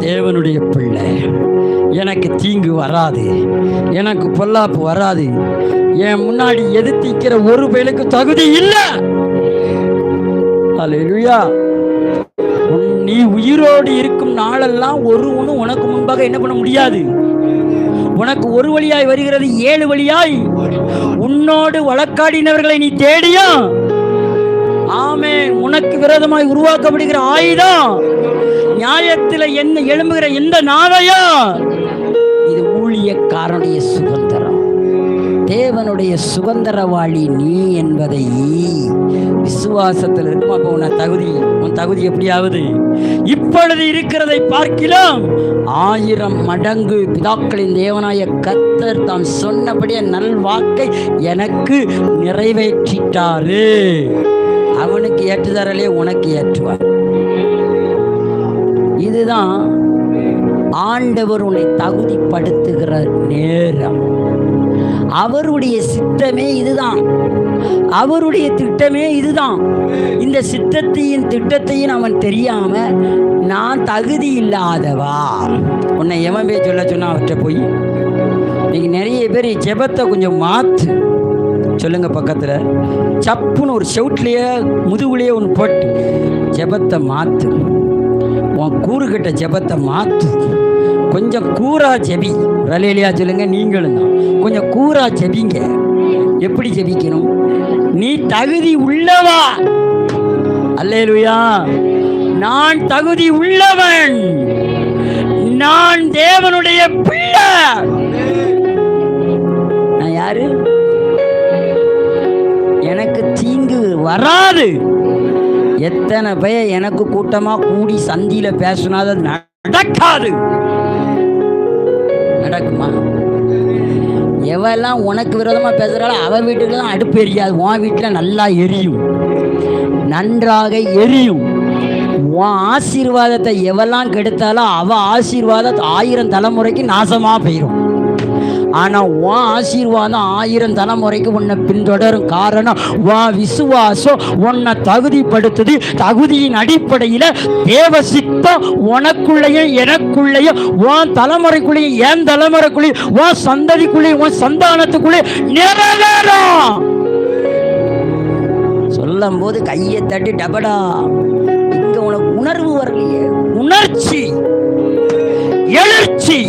தேவனுடைய பிள்ளை, எனக்கு தீங்கு வராது, எனக்கு பொல்லாப்பு வராது, என் முன்னாடி எதிர்த்திக்கிற ஒரு பேருக்கு தகுதி இல்லை. அல்லேலூயா. நீ உயிரோடு இருக்கும் நாளெல்லாம் ஒருவனும் உனக்கு முன்பாக என்ன பண்ண முடியாது. உனக்கு ஒரு வழியாய் வருகிறது 7 வழியாய் உன்னோடு வழக்காடினவர்களை நீ தேடியா. ஆமென். உனக்கு விரோதமாய் உருவாக்கப்படுகிற ஆயுதம் நியாயத்தில் என்ன எழும்புகிற எந்த நாவையா. இது ஊழியக்காரனுடைய சுதந்திரம், தேவனுடைய சுதந்திரவாளி நீ என்பதை விசுவாசத்தில் இருக்கும். அப்போ உன் தகுதி எப்படியாவது இப்பொழுது இருக்கிறதை பார்க்கலாம் 1000 மடங்கு பிதாக்களின் தேவனாய கர்த்தர் தாம் சொன்னபடியே நல்வாக்கை எனக்கு நிறைவேற்றிட்டாரு. அவனுக்கு ஏற்றுதரலே உனக்கு ஏற்றுவார். இதுதான் ஆண்டவர் உன்னை தகுதிப்படுத்துகிற நேரம். அவருடைய சித்தமே இதுதான், அவருடைய திட்டமே இதுதான். இந்த சித்தத்தையும் திட்டத்தையும் அவன் தெரியாம நான் தகுதி இல்லாதவா உன்னை எவன் போய் சொல்ல சொன்னா அவற்றை போய். இன்னைக்கு நிறைய பேர் ஜெபத்தை கொஞ்சம் மாற்று சொல்லுங்க. பக்கத்தில் சப்புன்னு ஒரு செவுட்லேயே முதுகுலேயே ஒன்று போட்டு ஜெபத்தை மாற்று. உன் கூறுகிட்ட ஜெபத்தை மாற்று. கொஞ்சம் கூரா ஜெபி. ரலேலியா சொல்லுங்க. நீங்களும் தான் கொஞ்சம் கூரா ஜெபிங்க. எப்படி ஜெபிக்கணும்? நீ தகுதி உள்ளவா? அல்லேலூயா. நான் தகுதி உள்ளவன், நான் தேவனுடைய பிள்ளை. நான் யாரு? எனக்கு தீங்கு வராது. எத்தனை பேர் எனக்கு கூட்டமா கூடி சந்தியில பேசினாது நடக்காது. நடக்குமா? எவெல்லாம் உனக்கு விரோதமா பேசுறாலும் அவ வீட்டுக்கு தான் அடுப்பு எரியாது, உன் வீட்டில் நல்லா எரியும், நன்றாக எரியும். உன் ஆசீர்வாதத்தை எவெல்லாம் கெடுத்தாலும் அவ ஆசீர்வாதத்தை 1000 தலைமுறைக்கு நாசமா போயிடும். ஆனால் உன் ஆசீர்வாதம் 1000 தலைமுறைக்கு உன்னை பின்தொடரும். காரணம் உன் விசுவாசம் உன்னை தகுதிப்படுத்துது. தகுதியின் அடிப்படையில் தேவ சித்தம் உனக்குள்ளேயும் எனக்குள்ளேயும் உன் தலைமுறைக்குள்ளேயும் என் தலைமுறைக்குள்ளேயும் உன் சந்ததிக்குள்ளேயும் உன் சந்தானத்துக்குள்ளே நிறைவேறும். சொல்லும் போது கையை தட்டி டபடா. இங்க உனக்கு உணர்வு வரலையே, உணர்ச்சி எழுச்சி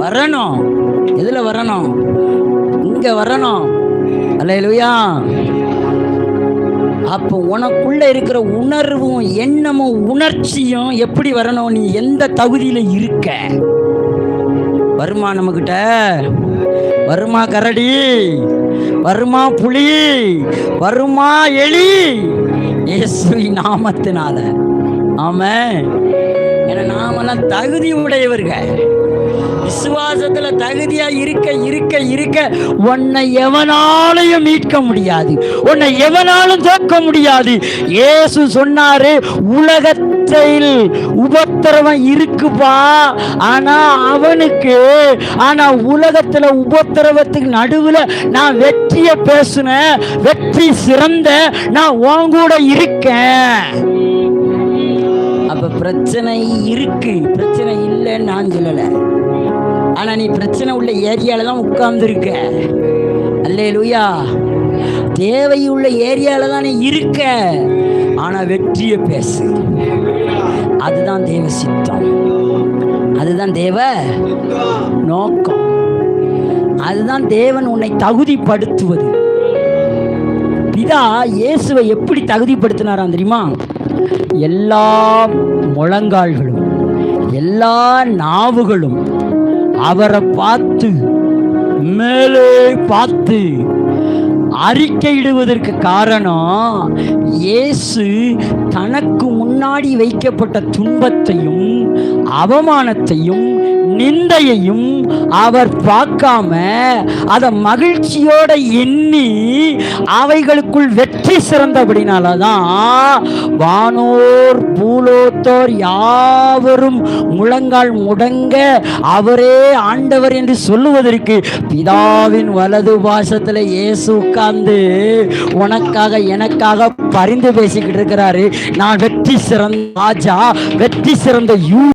வரணும். எதுல வரணும்? இங்க வரணும். அல்லேலூயா. அப்போ உனக்குள்ள இருக்கிற உணர்வும் எண்ணமும் உணர்ச்சியும் எப்படி வரணும்? நீ எந்த தகுதியில இருக்க? வருமா நம்மகிட்ட? வருமா கரடி? வருமா புலி? வருமா எலி? இயேசுவின் நாமத்தினால. ஆமென். ஏன்னா நாமெல்லாம் தகுதி உடையவர்கள். விசுவாசத்துல தகுதியா இருக்க இருக்க இருக்க உன்னை எவனாலையும் மீட்க முடியாது, உன்னை எவனாலும் தோற்க முடியாது. இயேசு சொன்னாரு, உலகத்தில் உபத்திரவம் இருக்குப்பா, ஆனா உலகத்துல உபத்திரவத்துக்கு நடுவுல நான் வெற்றியை பேசுனேன், வெற்றி சிறந்த நான் உன் கூட இருக்கேன். அப்ப பிரச்சனை இருக்கு, பிரச்சனை இல்லைன்னு நான் சொல்லல. ஆனா நீ பிரச்சனை உள்ள ஏரியால தான் உட்கார்ந்து இருக்க. அல்லேலூயா. தேவையுள்ள ஏரியால தான் நீ இருக்க. ஆனா வெற்றியை பேசு. அதுதான் தேவ சித்தம், அதுதான் தேவ நோக்கம், அதுதான் தேவன் உன்னை தகுதிப்படுத்துவது. பிதா இயேசுவை எப்படி தகுதிப்படுத்தினாராம் தெரியுமா? எல்லா முழங்கால்களும் எல்லா நாவுகளும் அவரை பார்த்து மேலே பார்த்து அறிக்கையிடுவதற்கு காரணம், இயேசு தனக்கு முன்னாடி வைக்கப்பட்ட துன்பத்தையும் அவமானத்தையும் நிந்தையையும் அவர் பார்க்காம அதை மகிழ்ச்சியோட எண்ணி அவைகளுக்குள் வெற்றி சிறந்தபடினாலதான் வானோர் பூலோத்தோர் யாவரும் முழங்கால் முடங்க அவரே ஆண்டவர் என்று சொல்லுவதற்கு பிதாவின் வலது பாசத்துல இயேசு உட்கார்ந்து உனக்காக எனக்காக பரிந்து பேசிக்கிட்டு இருக்கிறாரு. நான் வெற்றி சிறந்த ராஜா, வெற்றி சிறந்த